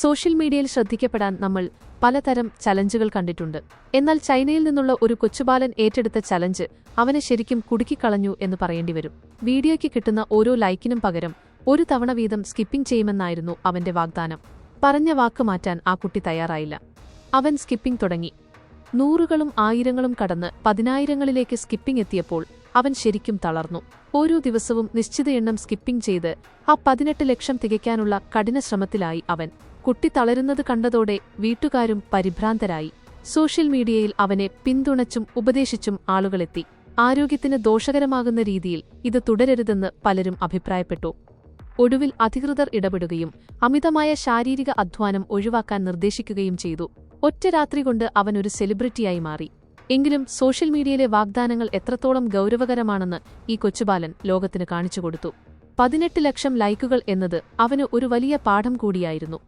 Social മീഡിയയിൽ ശ്രദ്ധിക്കപ്പെടാൻ നമ്മൾ പലതരം ചലഞ്ചുകൾ കണ്ടിട്ടുണ്ട്. എന്നാൽ ചൈനയിൽ നിന്നുള്ള ഒരു കൊച്ചുബാലൻ ഏറ്റെടുത്ത ചലഞ്ച് അവനെ ശരിക്കും കുടുക്കിക്കളഞ്ഞു എന്ന് പറയേണ്ടിവരും. വീഡിയോയ്ക്ക് കിട്ടുന്ന ഓരോ ലൈക്കിനും പകരം ഒരു തവണ വീതം സ്കിപ്പിംഗ് ചെയ്യുമെന്നായിരുന്നു അവന്റെ വാഗ്ദാനം. പറഞ്ഞ വാക്ക് മാറ്റാൻ ആ കുട്ടി തയ്യാറായില്ല. അവൻ സ്കിപ്പിംഗ് തുടങ്ങി. നൂറുകളും ആയിരങ്ങളും കടന്ന് പതിനായിരങ്ങളിലേക്ക് സ്കിപ്പിംഗ് എത്തിയപ്പോൾ അവൻ ശരിക്കും തളർന്നു. ഓരോ ദിവസവും നിശ്ചിത എണ്ണം സ്കിപ്പിംഗ് ചെയ്ത് ആ 18 ലക്ഷം തികയ്ക്കാനുള്ള കഠിന ശ്രമത്തിലായി അവൻ. കുട്ടി തളരുന്നത് കണ്ടതോടെ വീട്ടുകാരും പരിഭ്രാന്തരായി. സോഷ്യൽ മീഡിയയിൽ അവനെ പിന്തുണച്ചും ഉപദേശിച്ചും ആളുകളെത്തി. ആരോഗ്യത്തിന് ദോഷകരമാകുന്ന രീതിയിൽ ഇത് തുടരരുതെന്ന് പലരും അഭിപ്രായപ്പെട്ടു. ഒടുവിൽ അധികൃതർ ഇടപെടുകയും അമിതമായ ശാരീരിക അധ്വാനം ഒഴിവാക്കാൻ നിർദ്ദേശിക്കുകയും ചെയ്തു. ഒറ്റ രാത്രി കൊണ്ട് അവൻ ഒരു സെലിബ്രിറ്റിയായി മാറി. എങ്കിലും സോഷ്യൽ മീഡിയയിലെ വാഗ്ദാനങ്ങൾ എത്രത്തോളം ഗൗരവകരമാണെന്ന് ഈ കൊച്ചുബാലൻ ലോകത്തിന് കാണിച്ചുകൊടുത്തു. 18 ലക്ഷം ലൈക്കുകൾ എന്നത് അവന് ഒരു വലിയ പാഠം കൂടിയായിരുന്നു.